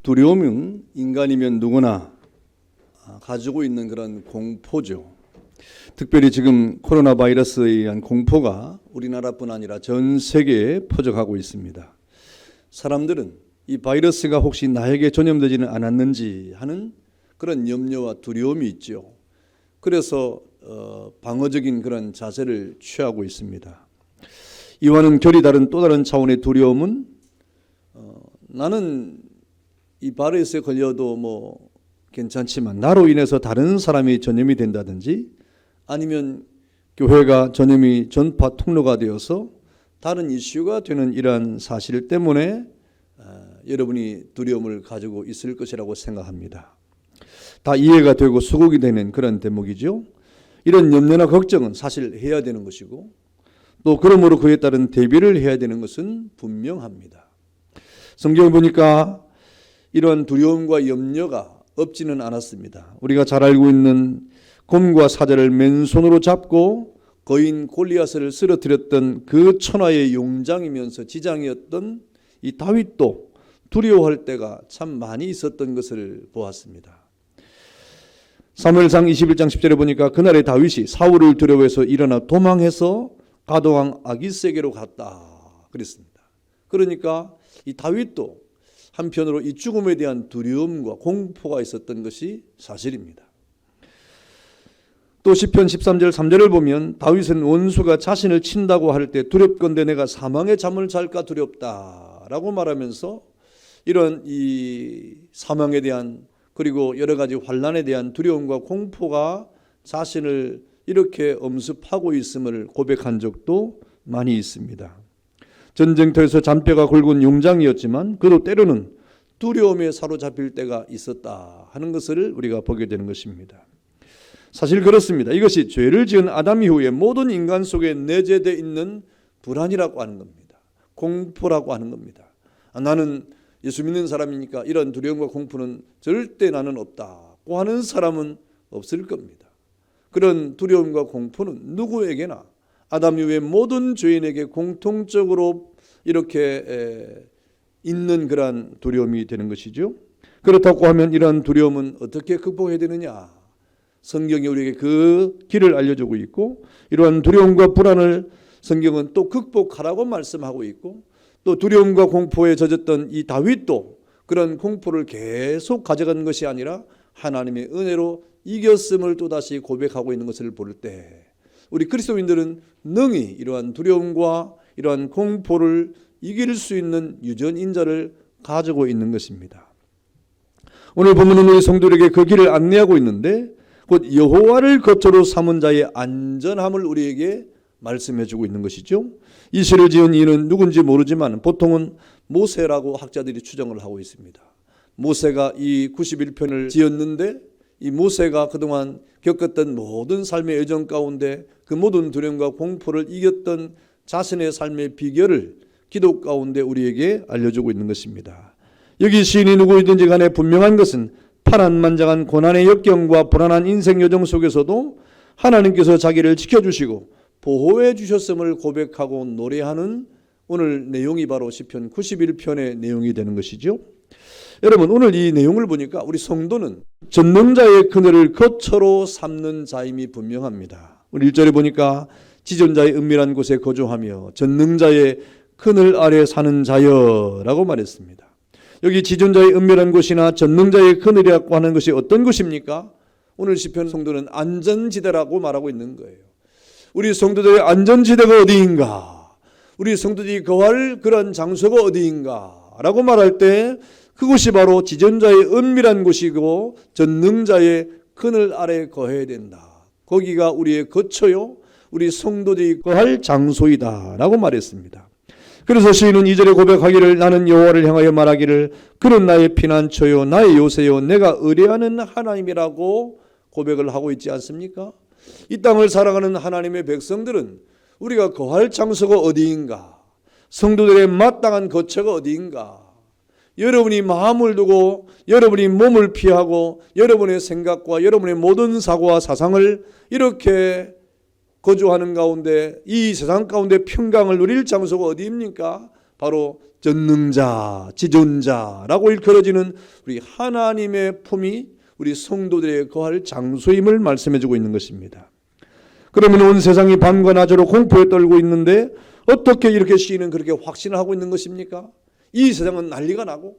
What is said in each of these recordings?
두려움은 인간이면 누구나 가지고 있는 그런 공포죠. 특별히 지금 코로나 바이러스에 의한 공포가 우리나라뿐 아니라 전 세계에 퍼져가고 있습니다. 사람들은 이 바이러스가 혹시 나에게 전염되지는 않았는지 하는 그런 염려와 두려움이 있죠. 그래서 방어적인 그런 자세를 취하고 있습니다. 이와는 결이 다른 또 다른 차원의 두려움은 나는 이 바이러스에 걸려도 뭐 괜찮지만 나로 인해서 다른 사람이 전염이 된다든지 아니면 교회가 전염이 전파 통로가 되어서 다른 이슈가 되는 이러한 사실 때문에 여러분이 두려움을 가지고 있을 것이라고 생각합니다. 다 이해가 되고 수긍이 되는 그런 대목이죠. 이런 염려나 걱정은 사실 해야 되는 것이고 또 그러므로 그에 따른 대비를 해야 되는 것은 분명합니다. 성경을 보니까 이런 두려움과 염려가 없지는 않았습니다. 우리가 잘 알고 있는 곰과 사자를 맨손으로 잡고 거인 골리앗을 쓰러뜨렸던 그 천하의 용장이면서 지장이었던 이 다윗도 두려워할 때가 참 많이 있었던 것을 보았습니다. 사무엘상 21장 10절에 보니까 그날의 다윗이 사울을 두려워해서 일어나 도망해서 가도왕 아기스에게로 갔다 그랬습니다. 그러니까 이 다윗도 한편으로 이 죽음에 대한 두려움과 공포가 있었던 것이 사실입니다. 또 시편 13절 3절을 보면 다윗은 원수가 자신을 친다고 할 때 두렵건대 내가 사망의 잠을 잘까 두렵다라고 말하면서 이런 이 사망에 대한 그리고 여러 가지 환난에 대한 두려움과 공포가 자신을 이렇게 엄습하고 있음을 고백한 적도 많이 있습니다. 전쟁터에서 잔뼈가 굵은 용장이었지만 그도 때로는 두려움에 사로잡힐 때가 있었다 하는 것을 우리가 보게 되는 것입니다. 사실 그렇습니다. 이것이 죄를 지은 아담 이후에 모든 인간 속에 내재되어 있는 불안이라고 하는 겁니다. 공포라고 하는 겁니다. 나는 예수 믿는 사람이니까 이런 두려움과 공포는 절대 나는 없다고 하는 사람은 없을 겁니다. 그런 두려움과 공포는 누구에게나 아담 이후의 모든 죄인에게 공통적으로 이렇게 있는 그러한 두려움이 되는 것이죠. 그렇다고 하면 이러한 두려움은 어떻게 극복해야 되느냐? 성경이 우리에게 그 길을 알려주고 있고 이러한 두려움과 불안을 성경은 또 극복하라고 말씀하고 있고 또 두려움과 공포에 젖었던 이 다윗도 그런 공포를 계속 가져간 것이 아니라 하나님의 은혜로 이겼음을 또다시 고백하고 있는 것을 볼 때 우리 그리스도인들은 능히 이러한 두려움과 이러한 공포를 이길 수 있는 유전인자를 가지고 있는 것입니다. 오늘 본문은 우리 성도들에게 그 길을 안내하고 있는데 곧 여호와를 거처로 삼은 자의 안전함을 우리에게 말씀해주고 있는 것이죠. 이 시를 지은 이는 누군지 모르지만 보통은 모세라고 학자들이 추정을 하고 있습니다. 모세가 이 91편을 지었는데 이 모세가 그동안 겪었던 모든 삶의 여정 가운데 그 모든 두려움과 공포를 이겼던 자신의 삶의 비결을 기도 가운데 우리에게 알려주고 있는 것입니다. 여기 시인이 누구이든지 간에 분명한 것은 파란만장한 고난의 역경과 불안한 인생 여정 속에서도 하나님께서 자기를 지켜주시고 보호해 주셨음을 고백하고 노래하는 오늘 내용이 바로 시편 91편의 내용이 되는 것이죠. 여러분 오늘 이 내용을 보니까 우리 성도는 전능자의 그늘을 거처로 삼는 자임이 분명합니다. 우리 1절에 보니까 지존자의 은밀한 곳에 거주하며 전능자의 그늘 아래 사는 자여라고 말했습니다. 여기 지존자의 은밀한 곳이나 전능자의 그늘이라고 하는 것이 어떤 곳입니까? 오늘 시편 성도는 안전지대라고 말하고 있는 거예요. 우리 성도들의 안전지대가 어디인가? 우리 성도들이 거할 그런 장소가 어디인가? 라고 말할 때 그곳이 바로 지존자의 은밀한 곳이고 전능자의 그늘 아래 거해야 된다. 거기가 우리의 거처요 우리 성도들이 거할 장소이다 라고 말했습니다. 그래서 시인은 2절에 고백하기를 나는 여호와를 향하여 말하기를 그는 나의 피난처요 나의 요새요 내가 의뢰하는 하나님이라고 고백을 하고 있지 않습니까? 이 땅을 살아가는 하나님의 백성들은 우리가 거할 장소가 어디인가? 성도들의 마땅한 거처가 어디인가? 여러분이 마음을 두고 여러분이 몸을 피하고 여러분의 생각과 여러분의 모든 사고와 사상을 이렇게 거주하는 가운데 이 세상 가운데 평강을 누릴 장소가 어디입니까? 바로 전능자, 지존자라고 일컬어지는 우리 하나님의 품이 우리 성도들의 거할 장소임을 말씀해주고 있는 것입니다. 그러면 온 세상이 밤과 낮으로 공포에 떨고 있는데 어떻게 이렇게 시인은 그렇게 확신을 하고 있는 것입니까? 이 세상은 난리가 나고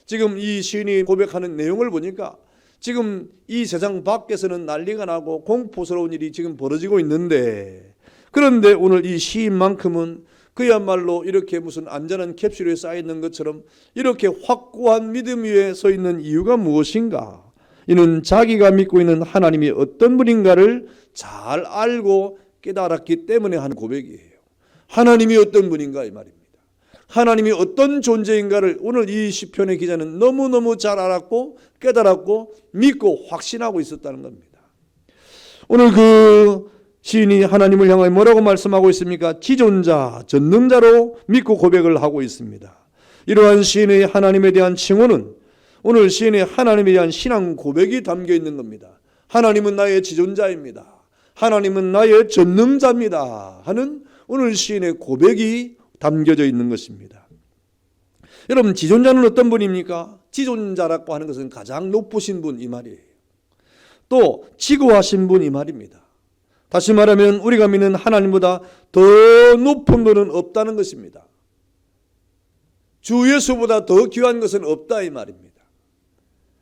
지금 이 시인이 고백하는 내용을 보니까 지금 이 세상 밖에서는 난리가 나고 공포스러운 일이 지금 벌어지고 있는데, 그런데 오늘 이 시인만큼은 그야말로 이렇게 무슨 안전한 캡슐에 쌓여있는 것처럼 이렇게 확고한 믿음 위에 서 있는 이유가 무엇인가? 이는 자기가 믿고 있는 하나님이 어떤 분인가를 잘 알고 깨달았기 때문에 하는 고백이에요. 하나님이 어떤 분인가 이 말입니다. 하나님이 어떤 존재인가를 오늘 이 시편의 기자는 너무너무 잘 알았고 깨달았고 믿고 확신하고 있었다는 겁니다. 오늘 그 시인이 하나님을 향하여 뭐라고 말씀하고 있습니까? 지존자, 전능자로 믿고 고백을 하고 있습니다. 이러한 시인의 하나님에 대한 칭호는 오늘 시인의 하나님에 대한 신앙 고백이 담겨 있는 겁니다. 하나님은 나의 지존자입니다. 하나님은 나의 전능자입니다 하는 오늘 시인의 고백이 담겨져 있는 것입니다. 여러분, 지존자는 어떤 분입니까? 지존자라고 하는 것은 가장 높으신 분 이 말이에요. 또 지고하신 분 이 말입니다. 다시 말하면 우리가 믿는 하나님보다 더 높은 분은 없다는 것입니다. 주 예수보다 더 귀한 것은 없다 이 말입니다.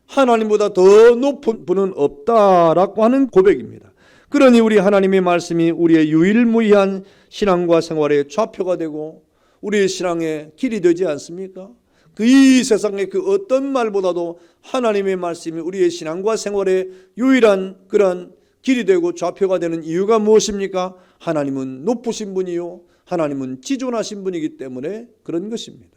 하나님보다 더 높은 분은 없다라고 하는 고백입니다. 그러니 우리 하나님의 말씀이 우리의 유일무이한 신앙과 생활의 좌표가 되고 우리의 신앙의 길이 되지 않습니까? 이 세상의 그 어떤 말보다도 하나님의 말씀이 우리의 신앙과 생활의 유일한 그런 길이 되고 좌표가 되는 이유가 무엇입니까? 하나님은 높으신 분이요, 하나님은 지존하신 분이기 때문에 그런 것입니다.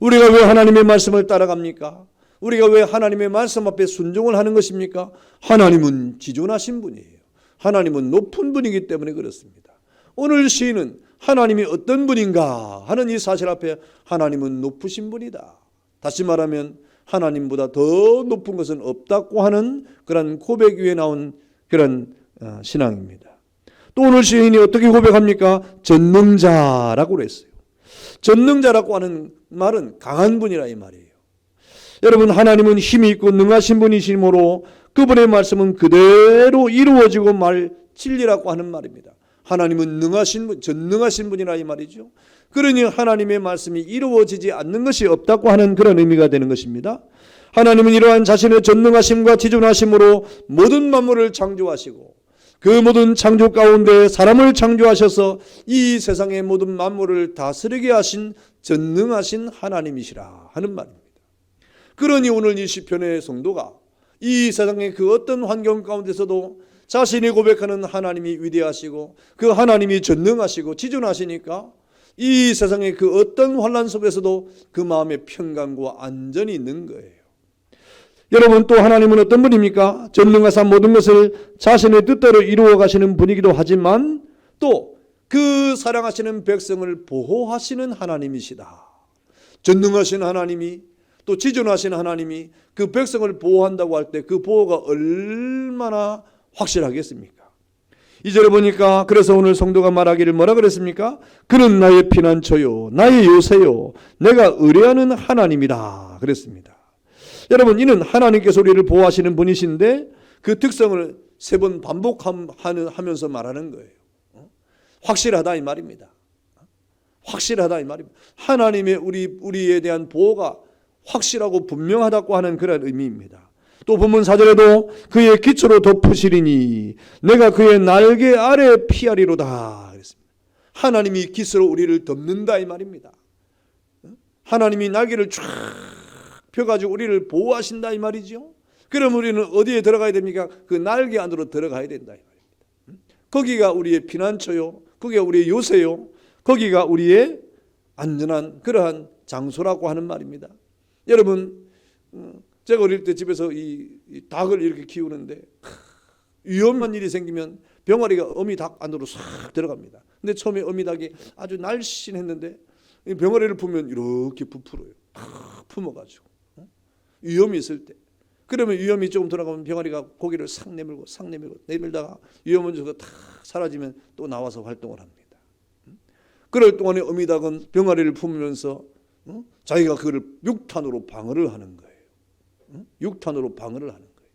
우리가 왜 하나님의 말씀을 따라갑니까? 우리가 왜 하나님의 말씀 앞에 순종을 하는 것입니까? 하나님은 지존하신 분이에요. 하나님은 높은 분이기 때문에 그렇습니다. 오늘 시인은 하나님이 어떤 분인가 하는 이 사실 앞에 하나님은 높으신 분이다. 다시 말하면 하나님보다 더 높은 것은 없다고 하는 그런 고백 위에 나온 그런 신앙입니다. 또 오늘 시인이 어떻게 고백합니까? 전능자라고 그랬어요. 전능자라고 하는 말은 강한 분이라 이 말이에요. 여러분, 하나님은 힘이 있고 능하신 분이시므로 그분의 말씀은 그대로 이루어지고 말 진리라고 하는 말입니다. 하나님은 능하신 분, 전능하신 분이라 이 말이죠. 그러니 하나님의 말씀이 이루어지지 않는 것이 없다고 하는 그런 의미가 되는 것입니다. 하나님은 이러한 자신의 전능하심과 지존하심으로 모든 만물을 창조하시고 그 모든 창조 가운데 사람을 창조하셔서 이 세상의 모든 만물을 다스리게 하신 전능하신 하나님이시라 하는 말입니다. 그러니 오늘 이 시편의 성도가 이 세상의 그 어떤 환경 가운데서도 자신이 고백하는 하나님이 위대하시고 그 하나님이 전능하시고 지존하시니까 이 세상의 그 어떤 환난 속에서도 그 마음의 평강과 안전이 있는 거예요. 여러분, 또 하나님은 어떤 분입니까? 전능하사 모든 것을 자신의 뜻대로 이루어 가시는 분이기도 하지만 또 그 사랑하시는 백성을 보호하시는 하나님이시다. 전능하신 하나님이 또 지존하신 하나님이 그 백성을 보호한다고 할 때 그 보호가 얼마나 확실하겠습니까? 2절에 보니까 그래서 오늘 성도가 말하기를 뭐라 그랬습니까? 그는 나의 피난처요 나의 요새요 내가 의뢰하는 하나님이다 그랬습니다. 여러분, 이는 하나님께서 우리를 보호하시는 분이신데 그 특성을 3번 반복하면서 말하는 거예요. 확실하다 이 말입니다. 확실하다 이 말입니다. 하나님의 우리에 대한 보호가 확실하고 분명하다고 하는 그런 의미입니다. 또 본문 4절에도 그의 기초로 덮으시리니 내가 그의 날개 아래 피하리로다 그랬습니다. 하나님이 기초로 우리를 덮는다 이 말입니다. 하나님이 날개를 쫙 펴가지고 우리를 보호하신다 이 말이죠. 그럼 우리는 어디에 들어가야 됩니까? 그 날개 안으로 들어가야 된다 이 말입니다. 거기가 우리의 피난처요, 거기가 우리의 요새요, 거기가 우리의 안전한 그러한 장소라고 하는 말입니다. 여러분, 제가 어릴 때 집에서 이 닭을 이렇게 키우는데 위험한 일이 생기면 병아리가 어미닭 안으로 싹 들어갑니다. 근데 처음에 어미닭이 아주 날씬했는데 병아리를 품으면 이렇게 부풀어요. 탁 품어가지고 위험이 있을 때, 그러면 위험이 조금 들어가면 병아리가 고기를 싹 내밀고 내밀다가 위험은 저거 탁 사라지면 또 나와서 활동을 합니다. 그럴 동안에 어미닭은 병아리를 품으면서 자기가 그걸 육탄으로 방어를 하는 거예요. 육탄으로 방어를 하는 거예요.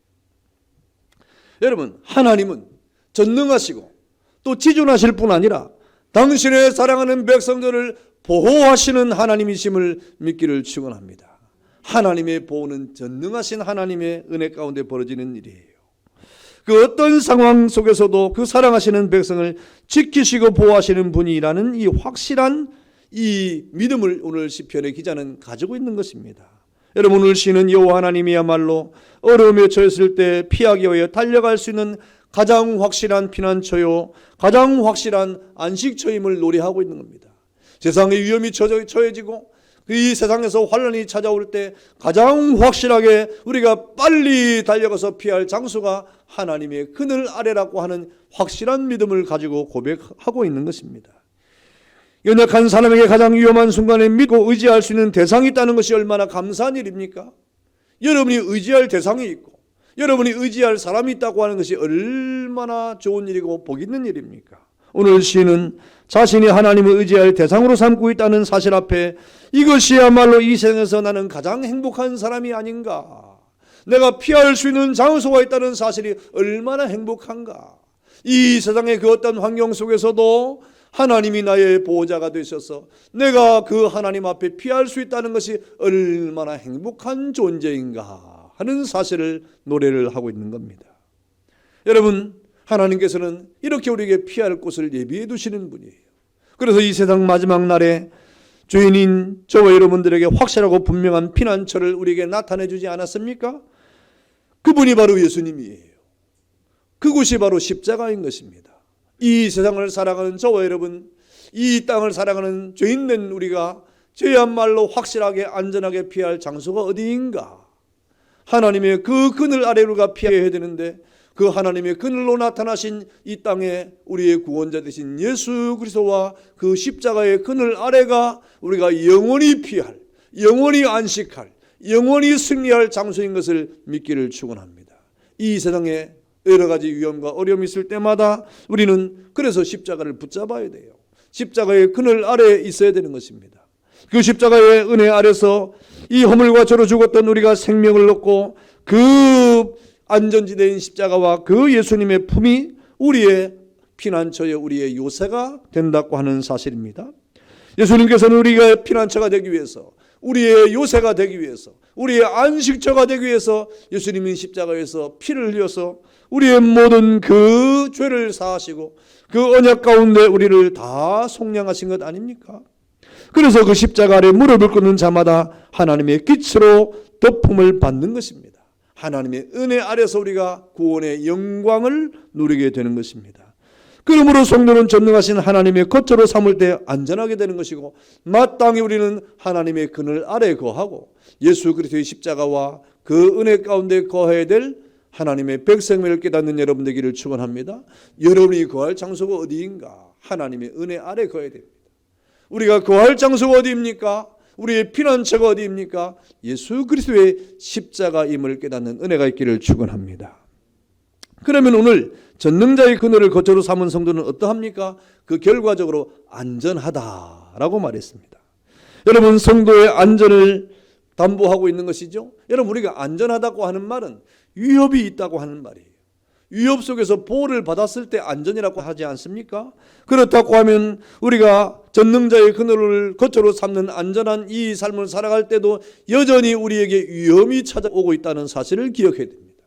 여러분, 하나님은 전능하시고 또 지존하실 뿐 아니라 당신의 사랑하는 백성들을 보호하시는 하나님이심을 믿기를 축원합니다. 하나님의 보호는 전능하신 하나님의 은혜 가운데 벌어지는 일이에요. 그 어떤 상황 속에서도 그 사랑하시는 백성을 지키시고 보호하시는 분이라는 이 확실한 이 믿음을 오늘 시편의 기자는 가지고 있는 것입니다. 여러분, 오늘 시는 여호와 하나님이야말로 어려움에 처했을 때 피하기 위해 달려갈 수 있는 가장 확실한 피난처요, 가장 확실한 안식처임을 노래하고 있는 겁니다. 세상의 위험이 처해지고 이 세상에서 환난이 찾아올 때 가장 확실하게 우리가 빨리 달려가서 피할 장소가 하나님의 그늘 아래라고 하는 확실한 믿음을 가지고 고백하고 있는 것입니다. 연약한 사람에게 가장 위험한 순간에 믿고 의지할 수 있는 대상이 있다는 것이 얼마나 감사한 일입니까? 여러분이 의지할 대상이 있고 여러분이 의지할 사람이 있다고 하는 것이 얼마나 좋은 일이고 복 있는 일입니까? 오늘 시인은 자신이 하나님을 의지할 대상으로 삼고 있다는 사실 앞에 이것이야말로 이 세상에서 나는 가장 행복한 사람이 아닌가, 내가 피할 수 있는 장소가 있다는 사실이 얼마나 행복한가, 이 세상의 그 어떤 환경 속에서도 하나님이 나의 보호자가 되셔서 내가 그 하나님 앞에 피할 수 있다는 것이 얼마나 행복한 존재인가 하는 사실을 노래를 하고 있는 겁니다. 여러분, 하나님께서는 이렇게 우리에게 피할 곳을 예비해 두시는 분이에요. 그래서 이 세상 마지막 날에 죄인인 저와 여러분들에게 확실하고 분명한 피난처를 우리에게 나타내 주지 않았습니까? 그분이 바로 예수님이에요. 그곳이 바로 십자가인 것입니다. 이 세상을 살아가는 저와 여러분, 이 땅을 살아가는 죄인된 우리가 죄야말로 확실하게 안전하게 피할 장소가 어디인가? 하나님의 그 그늘 아래로 가 피해야 되는데 그 하나님의 그늘로 나타나신 이 땅에 우리의 구원자 되신 예수 그리스도와 그 십자가의 그늘 아래가 우리가 영원히 피할, 영원히 안식할, 영원히 승리할 장소인 것을 믿기를 축원합니다. 이 세상에 여러 가지 위험과 어려움이 있을 때마다 우리는 그래서 십자가를 붙잡아야 돼요. 십자가의 그늘 아래에 있어야 되는 것입니다. 그 십자가의 은혜 아래서 이 허물과 죄로 죽었던 우리가 생명을 얻고 그 안전지대인 십자가와 그 예수님의 품이 우리의 피난처여 우리의 요새가 된다고 하는 사실입니다. 예수님께서는 우리가 피난처가 되기 위해서, 우리의 요새가 되기 위해서, 우리의 안식처가 되기 위해서 예수님이 십자가에서 피를 흘려서 우리의 모든 그 죄를 사하시고 그 언약 가운데 우리를 다 속량하신 것 아닙니까? 그래서 그 십자가 아래 무릎을 꿇는 자마다 하나님의 빛으로 덮음을 받는 것입니다. 하나님의 은혜 아래서 우리가 구원의 영광을 누리게 되는 것입니다. 그러므로 성도는 전능하신 하나님의 거처로 삼을 때 안전하게 되는 것이고 마땅히 우리는 하나님의 그늘 아래에 거하고 예수 그리스도의 십자가와 그 은혜 가운데 거해야 될 하나님의 백성을 깨닫는 여러분 되기를 축원합니다. 여러분이 거할 장소가 어디인가? 하나님의 은혜 아래 거해야 됩니다. 우리가 거할 장소가 어디입니까? 우리의 피난처가 어디입니까? 예수 그리스도의 십자가임을 깨닫는 은혜가 있기를 축원합니다. 그러면 오늘 전능자의 그늘을 거처로 삼은 성도는 어떠합니까? 그 결과적으로 안전하다라고 말했습니다. 여러분, 성도의 안전을 담보하고 있는 것이죠. 여러분, 우리가 안전하다고 하는 말은 위협이 있다고 하는 말이에요. 위협 속에서 보호를 받았을 때 안전이라고 하지 않습니까? 그렇다고 하면 우리가 전능자의 그늘을 거처로 삼는 안전한 이 삶을 살아갈 때도 여전히 우리에게 위험이 찾아오고 있다는 사실을 기억해야 됩니다.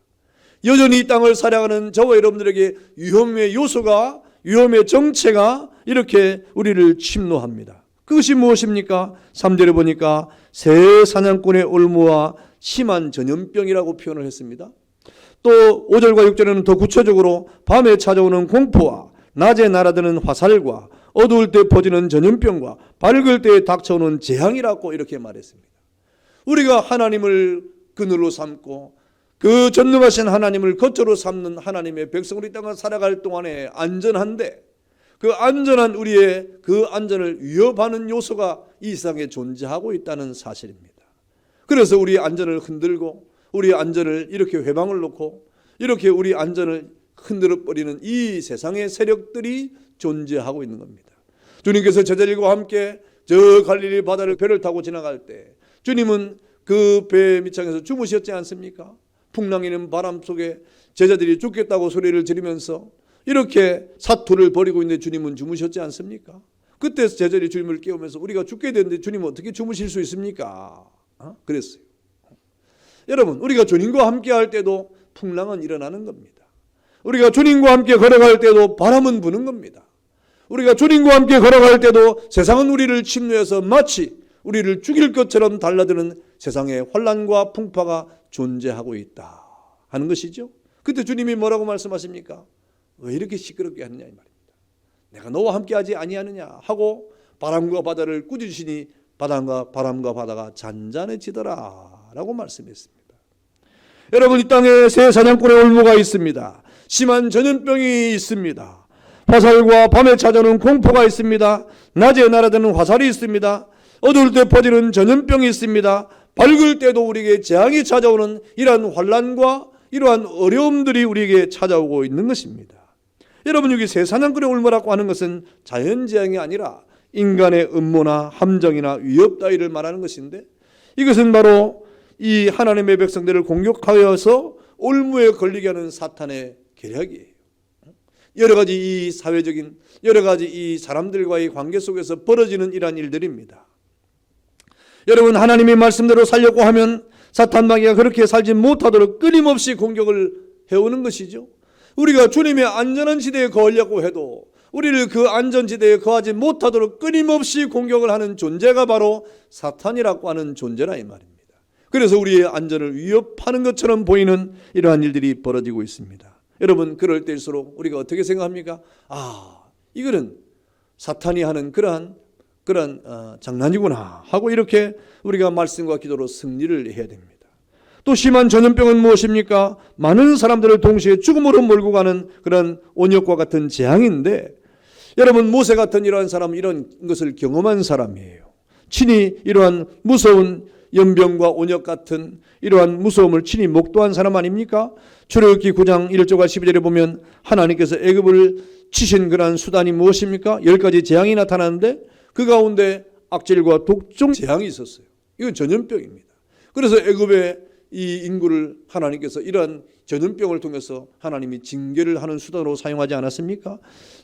여전히 이 땅을 살아가는 저와 여러분들에게 위험의 요소가, 위험의 정체가 이렇게 우리를 침노합니다. 그것이 무엇입니까? 3절에 보니까 새 사냥꾼의 올무와 심한 전염병이라고 표현을 했습니다. 또 5절과 6절에는 더 구체적으로 밤에 찾아오는 공포와 낮에 날아드는 화살과 어두울 때 퍼지는 전염병과 밝을 때에 닥쳐오는 재앙이라고 이렇게 말했습니다. 우리가 하나님을 그늘로 삼고 그 전능하신 하나님을 거처로 삼는 하나님의 백성으로 이 땅을 살아갈 동안에 안전한데 그 안전한 우리의 그 안전을 위협하는 요소가 이 세상에 존재하고 있다는 사실입니다. 그래서 우리의 안전을 흔들고 우리의 안전을 이렇게 회방을 놓고 이렇게 우리 안전을 흔들어버리는 이 세상의 세력들이 존재하고 있는 겁니다. 주님께서 제자들과 함께 저 갈릴리 바다를 배를 타고 지나갈 때 주님은 그 배 밑창에서 주무셨지 않습니까? 풍랑이는 바람 속에 제자들이 죽겠다고 소리를 지르면서 이렇게 사투를 벌이고 있는데 주님은 주무셨지 않습니까? 그때 제자들이 주님을 깨우면서 우리가 죽게 되는데 주님은 어떻게 주무실 수 있습니까? 그랬어요. 여러분, 우리가 주님과 함께 할 때도 풍랑은 일어나는 겁니다. 우리가 주님과 함께 걸어갈 때도 바람은 부는 겁니다. 우리가 주님과 함께 걸어갈 때도 세상은 우리를 침노해서 마치 우리를 죽일 것처럼 달라드는 세상의 환난과 풍파가 존재하고 있다 하는 것이죠. 그때 주님이 뭐라고 말씀하십니까? 왜 이렇게 시끄럽게 하느냐 이 말입니다. 내가 너와 함께하지 아니하느냐 하고 바람과 바다를 꾸짖으시니 바람과 바다가 잔잔해지더라 라고 말씀했습니다. 여러분, 이 땅에 새 사냥꾼의 올무가 있습니다. 심한 전염병이 있습니다. 화살과 밤에 찾아오는 공포가 있습니다. 낮에 날아드는 화살이 있습니다. 어두울 때 퍼지는 전염병이 있습니다. 밝을 때도 우리에게 재앙이 찾아오는 이러한 환난과 이러한 어려움들이 우리에게 찾아오고 있는 것입니다. 여러분, 여기 새 사냥꾼의 올무라고 하는 것은 자연재앙이 아니라 인간의 음모나 함정이나 위협 따위를 말하는 것인데, 이것은 바로 이 하나님의 백성들을 공격하여서 올무에 걸리게 하는 사탄의 계략이에요. 여러 가지 이 사회적인 여러 가지 이 사람들과의 관계 속에서 벌어지는 이러한 일들입니다. 여러분, 하나님의 말씀대로 살려고 하면 사탄 마귀가 그렇게 살지 못하도록 끊임없이 공격을 해오는 것이죠. 우리가 주님의 안전한 지대에 거하려고 해도 우리를 그 안전지대에 거하지 못하도록 끊임없이 공격을 하는 존재가 바로 사탄이라고 하는 존재라 이 말입니다. 그래서 우리의 안전을 위협하는 것처럼 보이는 이러한 일들이 벌어지고 있습니다. 여러분, 그럴 때일수록 우리가 어떻게 생각합니까? 이거는 사탄이 하는 그러한 장난이구나 하고 이렇게 우리가 말씀과 기도로 승리를 해야 됩니다. 또 심한 전염병은 무엇입니까? 많은 사람들을 동시에 죽음으로 몰고 가는 그런 온역과 같은 재앙인데, 여러분, 모세 같은 이러한 사람은 이런 것을 경험한 사람이에요. 친히 이러한 무서운 연병과 온역 같은 이러한 무서움을 친히 목도한 사람 아닙니까? 출애굽기 9장 1절과 12절에 보면 하나님께서 애굽을 치신 그러한 수단이 무엇입니까? 10가지 재앙이 나타나는데 그 가운데 악질과 독종 재앙이 있었어요. 이건 전염병입니다. 그래서 애굽의 이 인구를 하나님께서 이러한 전염병을 통해서 하나님이 징계를 하는 수단으로 사용하지 않았습니까?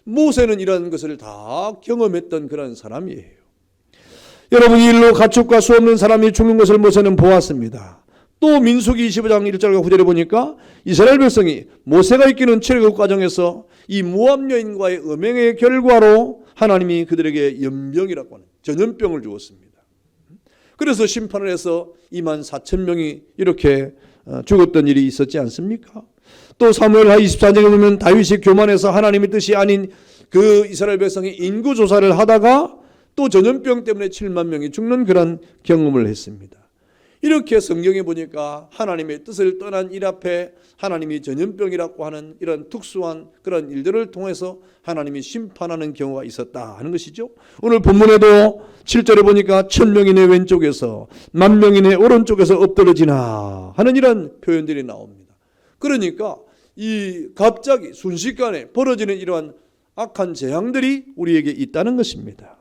모세는 이러한 것을 다 경험했던 그런 사람이에요. 여러분, 이 일로 가축과 수 없는 사람이 죽는 것을 모세는 보았습니다. 또 민수기 25장 1절과 9절에 보니까 이스라엘 백성이 모세가 이끄는 출애굽 과정에서 이 모압 여인과의 음행의 결과로 하나님이 그들에게 연병이라고 하는 전염병을 주었습니다. 그래서 심판을 해서 24,000명이 이렇게 죽었던 일이 있었지 않습니까? 또 사무엘하 24장에 보면 다윗이 교만해서 하나님의 뜻이 아닌 그 이스라엘 백성의 인구 조사를 하다가 또 전염병 때문에 7만 명이 죽는 그런 경험을 했습니다. 이렇게 성경에 보니까 하나님의 뜻을 떠난 일 앞에 하나님이 전염병이라고 하는 이런 특수한 그런 일들을 통해서 하나님이 심판하는 경우가 있었다 하는 것이죠. 오늘 본문에도 7절에 보니까 1000명이 내 왼쪽에서 10,000명이 내 오른쪽에서 엎드러지나 하는 이런 표현들이 나옵니다. 그러니까 이 갑자기 순식간에 벌어지는 이러한 악한 재앙들이 우리에게 있다는 것입니다.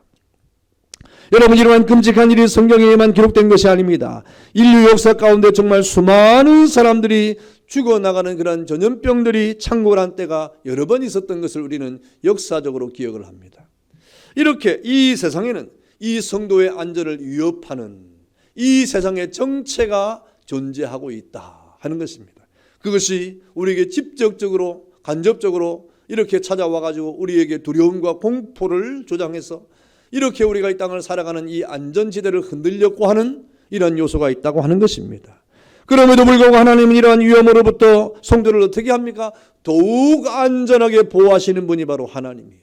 여러분, 이러한 끔찍한 일이 성경에만 기록된 것이 아닙니다. 인류 역사 가운데 정말 수많은 사람들이 죽어나가는 그런 전염병들이 창궐한 때가 여러 번 있었던 것을 우리는 역사적으로 기억을 합니다. 이렇게 이 세상에는 이 성도의 안전을 위협하는 이 세상의 정체가 존재하고 있다 하는 것입니다. 그것이 우리에게 직접적으로 간접적으로 이렇게 찾아와가지고 우리에게 두려움과 공포를 조장해서 이렇게 우리가 이 땅을 살아가는 이 안전지대를 흔들려고 하는 이런 요소가 있다고 하는 것입니다. 그럼에도 불구하고 하나님은 이러한 위험으로부터 성도를 어떻게 합니까? 더욱 안전하게 보호하시는 분이 바로 하나님이에요.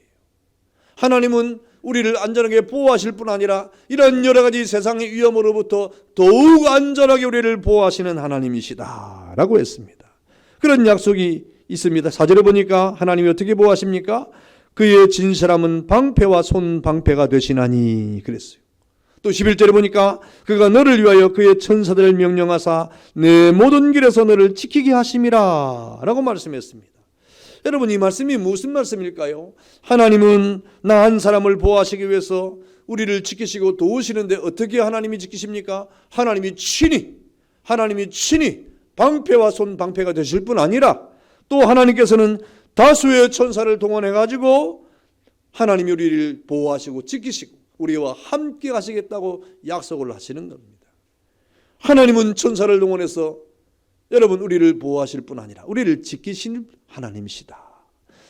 하나님은 우리를 안전하게 보호하실 뿐 아니라 이런 여러 가지 세상의 위험으로부터 더욱 안전하게 우리를 보호하시는 하나님이시다 라고 했습니다. 그런 약속이 있습니다. 4절에 보니까 하나님이 어떻게 보호하십니까? 그의 진실함은 방패와 손방패가 되시나니 그랬어요. 또 11절에 보니까 그가 너를 위하여 그의 천사들을 명령하사 내 모든 길에서 너를 지키게 하심이라 라고 말씀했습니다. 여러분, 이 말씀이 무슨 말씀일까요? 하나님은 나 한 사람을 보호하시기 위해서 우리를 지키시고 도우시는데 어떻게 하나님이 지키십니까? 하나님이 친히 방패와 손방패가 되실 뿐 아니라 또 하나님께서는 다수의 천사를 동원해 가지고 하나님이 우리를 보호하시고 지키시고 우리와 함께 하시겠다고 약속을 하시는 겁니다. 하나님은 천사를 동원해서 여러분 우리를 보호하실 뿐 아니라 우리를 지키시는 하나님이시다.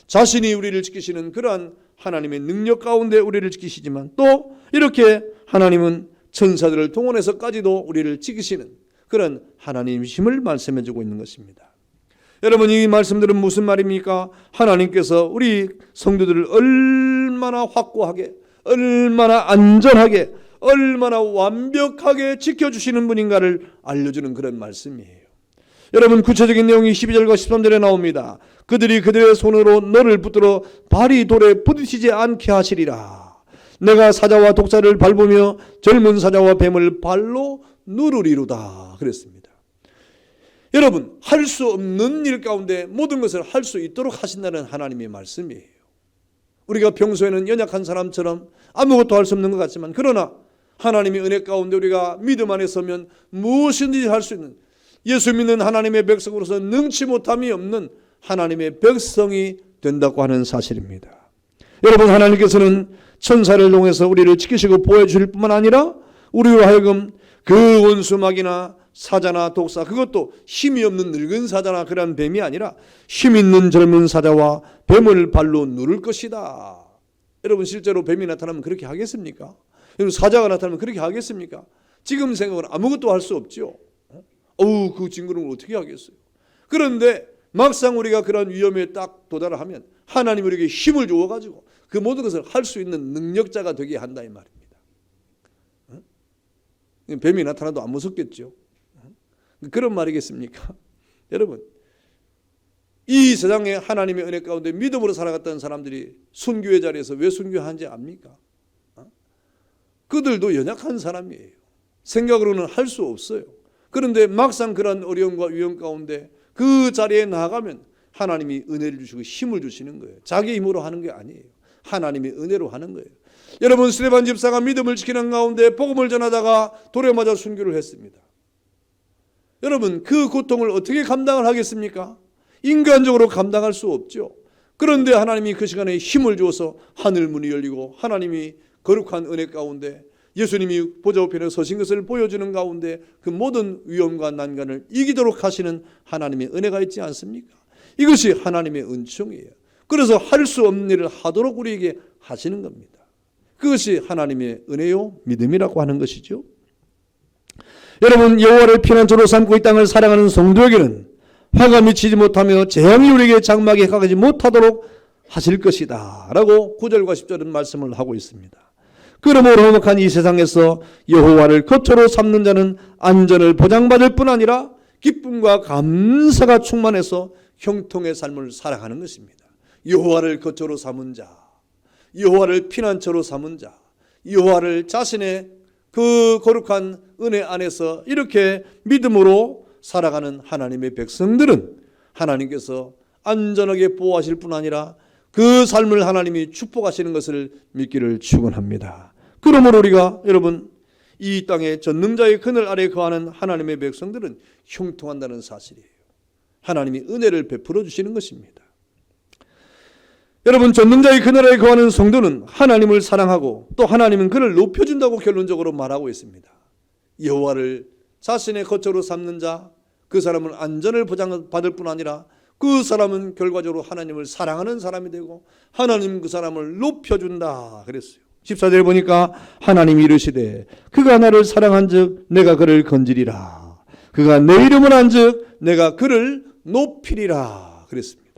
자신이 우리를 지키시는 그러한 하나님의 능력 가운데 우리를 지키시지만 또 이렇게 하나님은 천사들을 동원해서까지도 우리를 지키시는 그런 하나님이심을 말씀해주고 있는 것입니다. 여러분 이 말씀들은 무슨 말입니까? 하나님께서 우리 성도들을 얼마나 확고하게, 얼마나 안전하게, 얼마나 완벽하게 지켜주시는 분인가를 알려주는 그런 말씀이에요. 여러분 구체적인 내용이 12절과 13절에 나옵니다. 그들이 그들의 손으로 너를 붙들어 발이 돌에 부딪히지 않게 하시리라. 내가 사자와 독사를 밟으며 젊은 사자와 뱀을 발로 누르리로다 그랬습니다. 여러분 할 수 없는 일 가운데 모든 것을 할 수 있도록 하신다는 하나님의 말씀이에요. 우리가 평소에는 연약한 사람처럼 아무것도 할 수 없는 것 같지만 그러나 하나님의 은혜 가운데 우리가 믿음 안에 서면 무엇이든지 할 수 있는 예수 믿는 하나님의 백성으로서 능치 못함이 없는 하나님의 백성이 된다고 하는 사실입니다. 여러분 하나님께서는 천사를 통해서 우리를 지키시고 보호해 주실 뿐만 아니라 우리로 하여금 그 원수막이나 사자나 독사 그것도 힘이 없는 늙은 사자나 그런 뱀이 아니라 힘 있는 젊은 사자와 뱀을 발로 누를 것이다. 여러분 실제로 뱀이 나타나면 그렇게 하겠습니까? 여러분 사자가 나타나면 그렇게 하겠습니까? 지금 생각은 아무것도 할 수 없죠. 그 징그러운 걸 어떻게 하겠어요? 그런데 막상 우리가 그런 위험에 딱 도달하면 하나님 우리에게 힘을 주어가지고 그 모든 것을 할 수 있는 능력자가 되게 한다 이 말입니다. 뱀이 나타나도 안 무섭겠죠. 그런 말이겠습니까? 여러분 이 세상에 하나님의 은혜 가운데 믿음으로 살아갔던 사람들이 순교의 자리에서 왜 순교한지 압니까? 그들도 연약한 사람이에요. 생각으로는 할 수 없어요. 그런데 막상 그런 어려움과 위험 가운데 그 자리에 나아가면 하나님이 은혜를 주시고 힘을 주시는 거예요. 자기 힘으로 하는 게 아니에요. 하나님의 은혜로 하는 거예요. 여러분 스데반 집사가 믿음을 지키는 가운데 복음을 전하다가 돌에 맞아 순교를 했습니다. 여러분 그 고통을 어떻게 감당을 하겠습니까? 인간적으로 감당할 수 없죠. 그런데 하나님이 그 시간에 힘을 주어서 하늘 문이 열리고 하나님이 거룩한 은혜 가운데 예수님이 보좌 우편에 서신 것을 보여주는 가운데 그 모든 위험과 난간을 이기도록 하시는 하나님의 은혜가 있지 않습니까? 이것이 하나님의 은총이에요. 그래서 할 수 없는 일을 하도록 우리에게 하시는 겁니다. 그것이 하나님의 은혜요 믿음이라고 하는 것이죠. 여러분 여호와를 피난처로 삼고 이 땅을 사랑하는 성도에게는 화가 미치지 못하며 재앙이 우리에게 장막에 가지 못하도록 하실 것이다 라고 9절과 10절은 말씀을 하고 있습니다. 그러므로 험악한 이 세상에서 여호와를 거처로 삼는 자는 안전을 보장받을 뿐 아니라 기쁨과 감사가 충만해서 형통의 삶을 살아가는 것입니다. 여호와를 거처로 삼은 자, 여호와를 피난처로 삼은 자, 여호와를 자신의 그 거룩한 은혜 안에서 이렇게 믿음으로 살아가는 하나님의 백성들은 하나님께서 안전하게 보호하실 뿐 아니라 그 삶을 하나님이 축복하시는 것을 믿기를 축원합니다. 그러므로 우리가 여러분 이 땅의 전능자의 그늘 아래 거하는 하나님의 백성들은 형통한다는 사실이에요. 하나님이 은혜를 베풀어 주시는 것입니다. 여러분 전능자의 그늘 아래 거하는 성도는 하나님을 사랑하고 또 하나님은 그를 높여준다고 결론적으로 말하고 있습니다. 여호와를 자신의 거처로 삼는 자, 그 사람은 안전을 보장받을 뿐 아니라 그 사람은 결과적으로 하나님을 사랑하는 사람이 되고 하나님 그 사람을 높여준다 그랬어요. 14절에 보니까 하나님이 이르시되 그가 나를 사랑한즉 내가 그를 건지리라. 그가 내 이름을 한즉 내가 그를 높이리라 그랬습니다.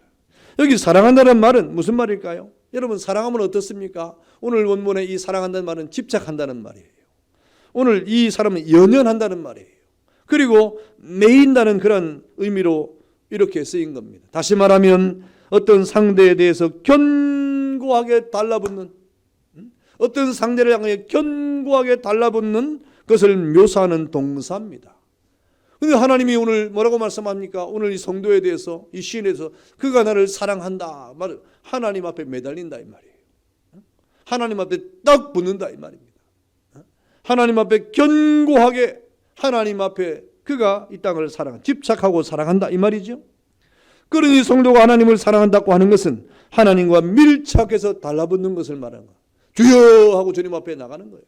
여기 사랑한다는 말은 무슨 말일까요? 여러분 사랑하면 어떻습니까? 오늘 원문에 이 사랑한다는 말은 집착한다는 말이에요. 오늘 이 사람은 연연한다는 말이에요. 그리고 매인다는 그런 의미로 이렇게 쓰인 겁니다. 다시 말하면 어떤 상대에 대해서 견고하게 달라붙는, 어떤 상대를 향해 견고하게 달라붙는 것을 묘사하는 동사입니다. 그런데 하나님이 오늘 뭐라고 말씀합니까? 오늘 이 성도에 대해서, 이 시인에 대해서 그가 나를 사랑한다 말을 하나님 앞에 매달린다 이 말이에요. 하나님 앞에 딱 붙는다 이 말입니다. 하나님 앞에 견고하게 하나님 앞에 그가 이 땅을 집착하고 사랑한다 이 말이죠. 그러니 성도가 하나님을 사랑한다고 하는 것은 하나님과 밀착해서 달라붙는 것을 말하는 거예요. 주여 하고 주님 앞에 나가는 거예요.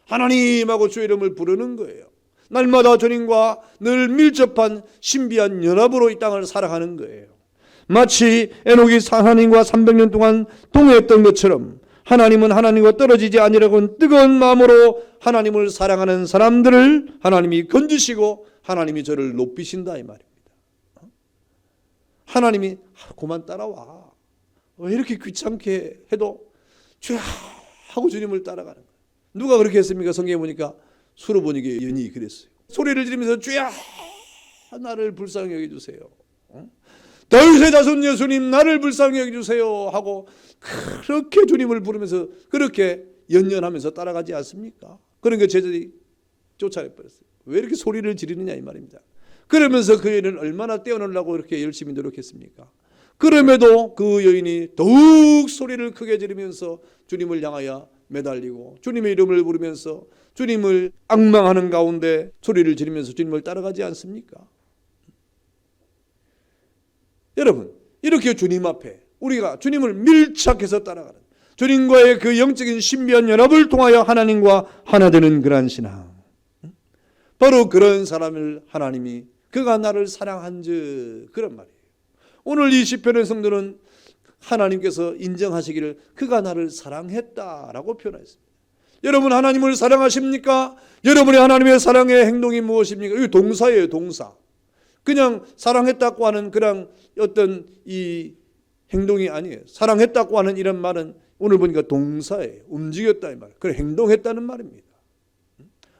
하나님하고 주의 이름을 부르는 거예요. 날마다 주님과 늘 밀접한 신비한 연합으로 이 땅을 살아가는 거예요. 마치 에녹이 하나님과 300년 동안 동행했던 것처럼 하나님은 하나님과 떨어지지 아니라고 뜨거운 마음으로 하나님을 사랑하는 사람들을 하나님이 건지시고 하나님이 저를 높이신다 이 말입니다. 하나님이 그만 따라와. 왜 이렇게 귀찮게 해도 주야 하고 주님을 따라가는 거예요. 누가 그렇게 했습니까? 성경에 보니까 수로보니게 연이 그랬어요. 소리를 지르면서 주야 나를 불쌍히 여겨주세요. 다윗의 자손 예수님 나를 불쌍히 여겨주세요 하고 그렇게 주님을 부르면서 그렇게 연연하면서 따라가지 않습니까? 그러니까 제자들이 쫓아내버렸어요. 왜 이렇게 소리를 지르느냐 이 말입니다. 그러면서 그 여인은 얼마나 떼어놓으려고 이렇게 열심히 노력했습니까? 그럼에도 그 여인이 더욱 소리를 크게 지르면서 주님을 향하여 매달리고 주님의 이름을 부르면서 주님을 앙망하는 가운데 소리를 지르면서 주님을 따라가지 않습니까? 여러분, 이렇게 주님 앞에 우리가 주님을 밀착해서 따라가는 주님과의 그 영적인 신비한 연합을 통하여 하나님과 하나 되는 그러한 신앙, 바로 그런 사람을 하나님이 그가 나를 사랑한즉 그런 말이에요. 오늘 이 시편의 성도는 하나님께서 인정하시기를 그가 나를 사랑했다라고 표현했습니다. 여러분 하나님을 사랑하십니까? 여러분의 하나님의 사랑의 행동이 무엇입니까? 이거 동사예요, 동사. 그냥 사랑했다고 하는 그런 어떤 이 행동이 아니에요. 사랑했다고 하는 이런 말은 오늘 보니까 동사예요. 움직였다 이 말. 그래 행동했다는 말입니다.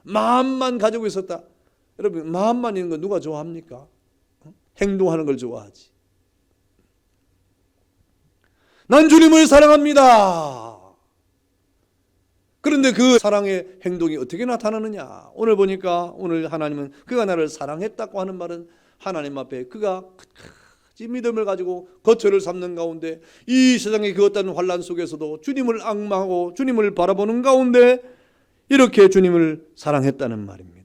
마음만 가지고 있었다. 여러분 마음만 있는 거 누가 좋아합니까? 행동하는 걸 좋아하지. 난 주님을 사랑합니다. 그런데 그 사랑의 행동이 어떻게 나타나느냐? 오늘 보니까 오늘 하나님은 그가 나를 사랑했다고 하는 말은 하나님 앞에 그가 끝까지 믿음을 가지고 거처를 삼는 가운데 이 세상의 그 어떤 환난 속에서도 주님을 앙망하고 주님을 바라보는 가운데 이렇게 주님을 사랑했다는 말입니다.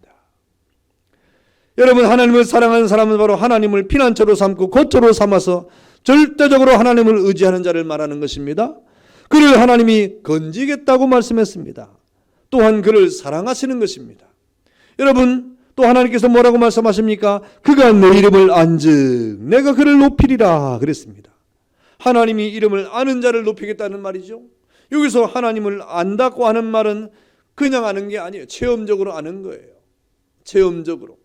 여러분 하나님을 사랑하는 사람은 바로 하나님을 피난처로 삼고 거처로 삼아서 절대적으로 하나님을 의지하는 자를 말하는 것입니다. 그를 하나님이 건지겠다고 말씀했습니다. 또한 그를 사랑하시는 것입니다. 여러분 또 하나님께서 뭐라고 말씀하십니까? 그가 내 이름을 안즉 내가 그를 높이리라 그랬습니다. 하나님이 이름을 아는 자를 높이겠다는 말이죠. 여기서 하나님을 안다고 하는 말은 그냥 아는 게 아니에요. 체험적으로 아는 거예요. 체험적으로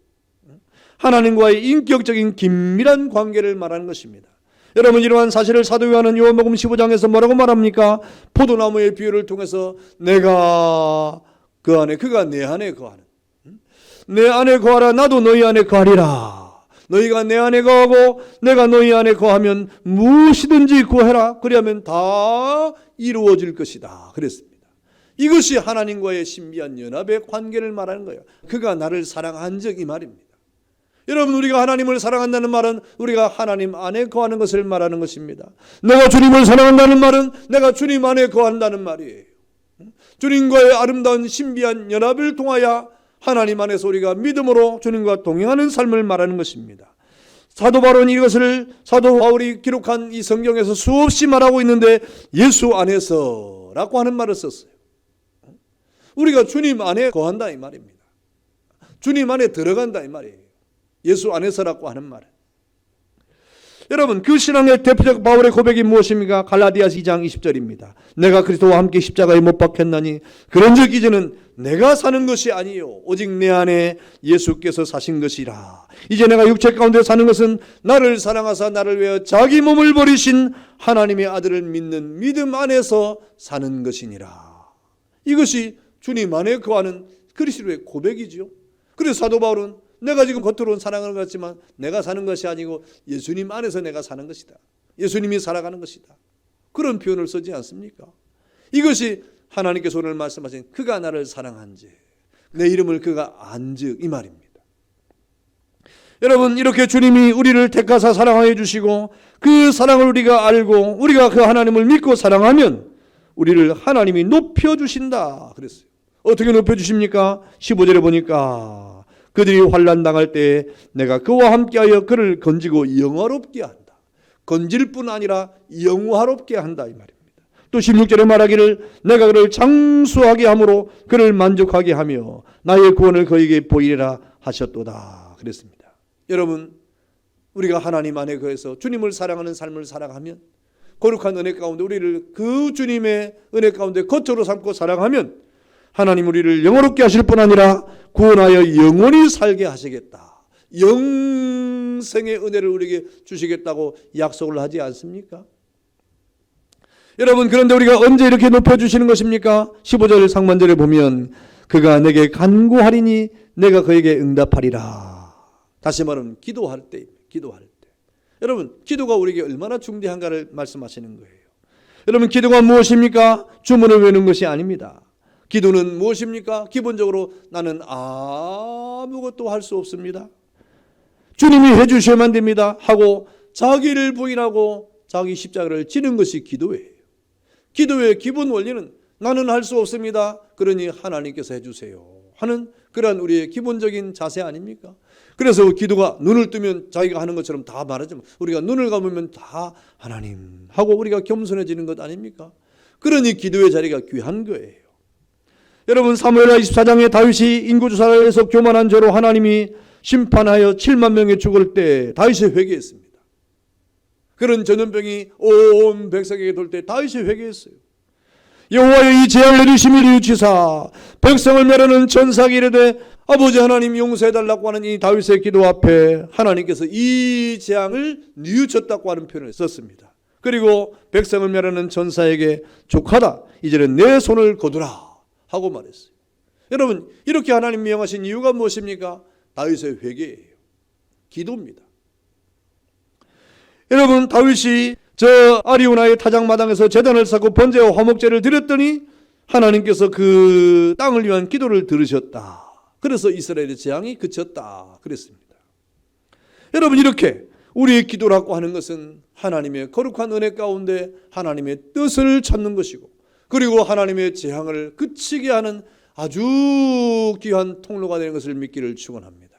하나님과의 인격적인 긴밀한 관계를 말하는 것입니다. 여러분 이러한 사실을 사도 요한은 요한복음 15장에서 뭐라고 말합니까? 포도나무의 비유를 통해서 내가 그 안에 그가 내 안에 거하는 내 안에 거하라 나도 너희 안에 거하리라. 너희가 내 안에 거하고 내가 너희 안에 거하면 무엇이든지 구해라. 그리하면 다 이루어질 것이다. 그랬습니다. 이것이 하나님과의 신비한 연합의 관계를 말하는 거예요. 그가 나를 사랑한 적 이 말입니다. 여러분 우리가 하나님을 사랑한다는 말은 우리가 하나님 안에 거하는 것을 말하는 것입니다. 내가 주님을 사랑한다는 말은 내가 주님 안에 거한다는 말이에요. 주님과의 아름다운 신비한 연합을 통하여 하나님 안에서 우리가 믿음으로 주님과 동행하는 삶을 말하는 것입니다. 사도 바울은 이것을 사도 바울이 기록한 이 성경에서 수없이 말하고 있는데 예수 안에서라고 하는 말을 썼어요. 우리가 주님 안에 거한다 이 말입니다. 주님 안에 들어간다 이 말이에요. 예수 안에서라고 하는 말은. 여러분 그 신앙의 대표적 바울의 고백이 무엇입니까? 갈라디아서 2장 20절입니다. 내가 그리스도와 함께 십자가에 못 박혔나니 그런즉 이제는 내가 사는 것이 아니요 오직 내 안에 예수께서 사신 것이라. 이제 내가 육체 가운데 사는 것은 나를 사랑하사 나를 위하여 자기 몸을 버리신 하나님의 아들을 믿는 믿음 안에서 사는 것이니라. 이것이 주님 안에 거하는 그리스도의 고백이죠. 그래서 사도 바울은 내가 지금 겉으로는 사랑하는 것 같지만 내가 사는 것이 아니고 예수님 안에서 내가 사는 것이다. 예수님이 살아가는 것이다. 그런 표현을 쓰지 않습니까? 이것이 하나님께서 오늘 말씀하신 그가 나를 사랑한즉 내 이름을 그가 안즉 이 말입니다. 여러분 이렇게 주님이 우리를 택하사 사랑하여 주시고 그 사랑을 우리가 알고 우리가 그 하나님을 믿고 사랑하면 우리를 하나님이 높여주신다 그랬어요. 어떻게 높여주십니까? 15절에 보니까 그들이 환난 당할 때 내가 그와 함께하여 그를 건지고 영화롭게 한다. 건질 뿐 아니라 영화롭게 한다 이 말입니다. 또 16절에 말하기를 내가 그를 장수하게 함으로 그를 만족하게 하며 나의 구원을 그에게 보이리라 하셨도다 그랬습니다. 여러분, 우리가 하나님 안에 거해서 주님을 사랑하는 삶을 살아가면, 거룩한 은혜 가운데 우리를 그 주님의 은혜 가운데 거처로 삼고 살아가면 하나님 우리를 영원롭게 하실 뿐 아니라 구원하여 영원히 살게 하시겠다, 영생의 은혜를 우리에게 주시겠다고 약속을 하지 않습니까? 여러분, 그런데 우리가 언제 이렇게 높여주시는 것입니까? 15절 상반절에 보면 그가 내게 간구하리니 내가 그에게 응답하리라. 다시 말하면 기도할 때. 여러분, 기도가 우리에게 얼마나 중대한가를 말씀하시는 거예요. 여러분, 기도가 무엇입니까? 주문을 외우는 것이 아닙니다. 기도는 무엇입니까? 기본적으로 나는 아무것도 할 수 없습니다, 주님이 해주셔야만 됩니다 하고 자기를 부인하고 자기 십자가를 지는 것이 기도예요. 기도의 기본 원리는 나는 할 수 없습니다, 그러니 하나님께서 해주세요 하는 그러한 우리의 기본적인 자세 아닙니까? 그래서 기도가 눈을 뜨면 자기가 하는 것처럼 다 말하지만 우리가 눈을 감으면 다 하나님 하고 우리가 겸손해지는 것 아닙니까? 그러니 기도의 자리가 귀한 거예요. 여러분, 사무엘하 24장에 다윗이 인구조사를 해서 교만한 죄로 하나님이 심판하여 7만 명이 죽을 때 다윗이 회개했습니다. 그런 전염병이 온 백성에게 돌 때 다윗이 회개했어요. 여호와여 이 재앙을 내리심이 뉘우치사 백성을 멸하는 전사가 이르되 아버지 하나님 용서해달라고 하는 이 다윗의 기도 앞에 하나님께서 이 재앙을 뉘우쳤다고 하는 표현을 썼습니다. 그리고 백성을 멸하는 전사에게 족하다, 이제는 내 손을 거두라 하고 말했어요. 여러분, 이렇게 하나님 명하신 이유가 무엇입니까? 다윗의 회개예요. 기도입니다. 여러분, 다윗이 저 아리우나의 타작마당에서 제단을 쌓고 번제와 화목제를 드렸더니 하나님께서 그 땅을 위한 기도를 들으셨다. 그래서 이스라엘의 재앙이 그쳤다 그랬습니다. 여러분, 이렇게 우리의 기도라고 하는 것은 하나님의 거룩한 은혜 가운데 하나님의 뜻을 찾는 것이고, 그리고 하나님의 재앙을 그치게 하는 아주 귀한 통로가 되는 것을 믿기를 축원합니다.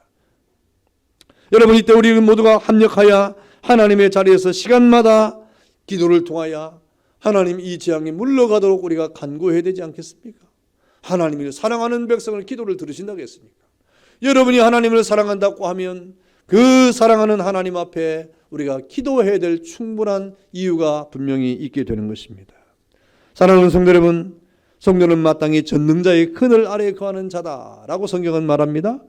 여러분, 이때 우리 모두가 합력하여 하나님의 자리에서 시간마다 기도를 통하여 하나님 이 재앙이 물러가도록 우리가 간구해야 되지 않겠습니까? 하나님을 사랑하는 백성을 기도를 들으신다고 했습니까? 여러분이 하나님을 사랑한다고 하면 그 사랑하는 하나님 앞에 우리가 기도해야 될 충분한 이유가 분명히 있게 되는 것입니다. 사랑하는 성도 여러분, 성도는 마땅히 전능자의 그늘 아래에 거하는 자다라고 성경은 말합니다.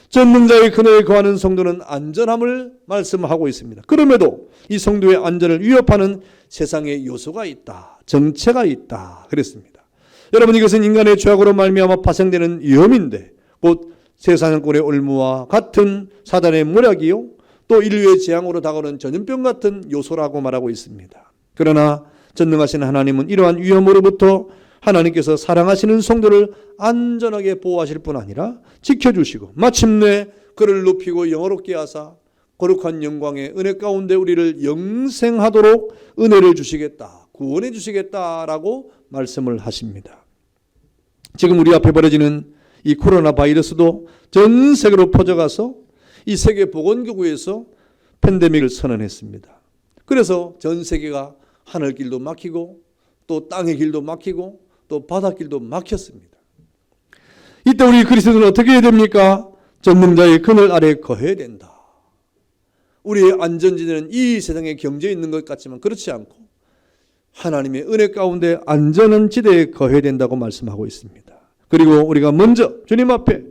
전능자의 그늘에 거하는 성도는 안전함을 말씀하고 있습니다. 그럼에도 이 성도의 안전을 위협하는 세상의 요소가 있다, 정체가 있다 그랬습니다. 여러분, 이것은 인간의 죄악으로 말미암아 파생되는 위험인데 곧 세상권의 올무와 같은 사단의 모략이요, 또 인류의 재앙으로 다가오는 전염병 같은 요소라고 말하고 있습니다. 그러나 전능하신 하나님은 이러한 위험으로부터 하나님께서 사랑하시는 성도를 안전하게 보호하실 뿐 아니라 지켜주시고 마침내 그를 높이고 영화롭게 하사 거룩한 영광의 은혜 가운데 우리를 영생하도록 은혜를 주시겠다, 구원해 주시겠다라고 말씀을 하십니다. 지금 우리 앞에 벌어지는 이 코로나 바이러스도 전 세계로 퍼져가서 이 세계보건기구에서 팬데믹을 선언했습니다. 그래서 전 세계가 하늘길도 막히고 또 땅의 길도 막히고 또 바닷길도 막혔습니다. 이때 우리 그리스도는 어떻게 해야 됩니까? 전능자의 그늘 아래에 거해야 된다. 우리의 안전지대는 이 세상에 경제에 있는 것 같지만 그렇지 않고 하나님의 은혜 가운데 안전한 지대에 거해야 된다고 말씀하고 있습니다. 그리고 우리가 먼저 주님 앞에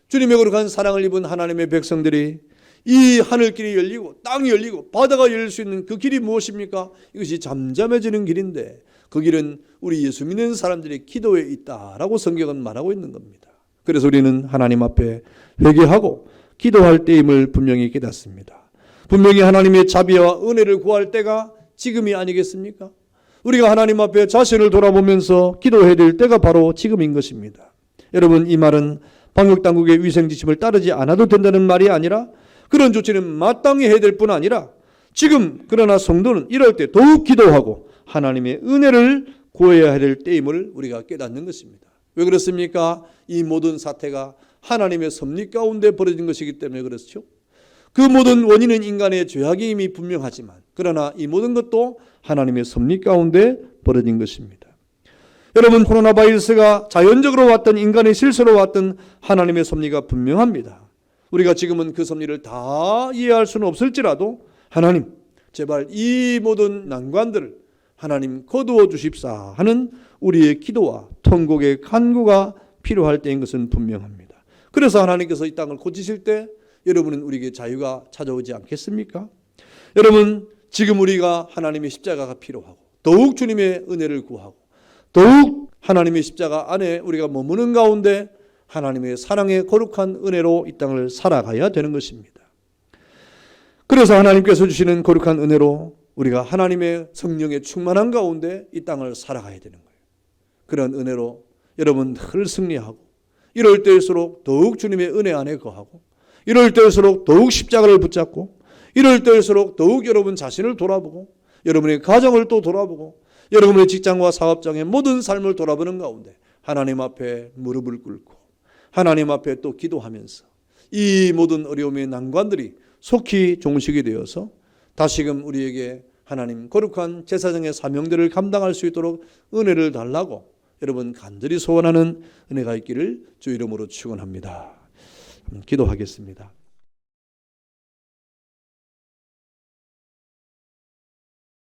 주님의 거룩한 사랑을 입은 하나님의 백성들이 이 하늘길이 열리고 땅이 열리고 바다가 열릴 수 있는 그 길이 무엇입니까? 이것이 잠잠해지는 길인데 그 길은 우리 예수 믿는 사람들의 기도에 있다라고 성경은 말하고 있는 겁니다. 그래서 우리는 하나님 앞에 회개하고 기도할 때임을 분명히 깨닫습니다. 분명히 하나님의 자비와 은혜를 구할 때가 지금이 아니겠습니까? 우리가 하나님 앞에 자신을 돌아보면서 기도해야 될 때가 바로 지금인 것입니다. 여러분, 이 말은 방역당국의 위생지침을 따르지 않아도 된다는 말이 아니라 그런 조치는 마땅히 해야 될 뿐 아니라 지금 그러나 성도는 이럴 때 더욱 기도하고 하나님의 은혜를 구해야 될 때임을 우리가 깨닫는 것입니다. 왜 그렇습니까? 이 모든 사태가 하나님의 섭리 가운데 벌어진 것이기 때문에 그렇죠. 그 모든 원인은 인간의 죄악이 이미 분명하지만 그러나 이 모든 것도 하나님의 섭리 가운데 벌어진 것입니다. 여러분, 코로나 바이러스가 자연적으로 왔던 인간의 실수로 왔던 하나님의 섭리가 분명합니다. 우리가 지금은 그 섭리를 다 이해할 수는 없을지라도 하나님 제발 이 모든 난관들을 하나님 거두어 주십사 하는 우리의 기도와 통곡의 간구가 필요할 때인 것은 분명합니다. 그래서 하나님께서 이 땅을 고치실 때 여러분은 우리에게 자유가 찾아오지 않겠습니까? 여러분, 지금 우리가 하나님의 십자가가 필요하고 더욱 주님의 은혜를 구하고 더욱 하나님의 십자가 안에 우리가 머무는 가운데 하나님의 사랑의 거룩한 은혜로 이 땅을 살아가야 되는 것입니다. 그래서 하나님께서 주시는 거룩한 은혜로 우리가 하나님의 성령의 충만한 가운데 이 땅을 살아가야 되는 거예요. 그런 은혜로 여러분 늘 승리하고 이럴 때일수록 더욱 주님의 은혜 안에 거하고 이럴 때일수록 더욱 십자가를 붙잡고 이럴 때일수록 더욱 여러분 자신을 돌아보고 여러분의 가정을 또 돌아보고 여러분의 직장과 사업장의 모든 삶을 돌아보는 가운데 하나님 앞에 무릎을 꿇고 하나님 앞에 또 기도하면서 이 모든 어려움의 난관들이 속히 종식이 되어서 다시금 우리에게 하나님 거룩한 제사장의 사명들을 감당할 수 있도록 은혜를 달라고 여러분 간절히 소원하는 은혜가 있기를 주 이름으로 축원합니다. 기도하겠습니다.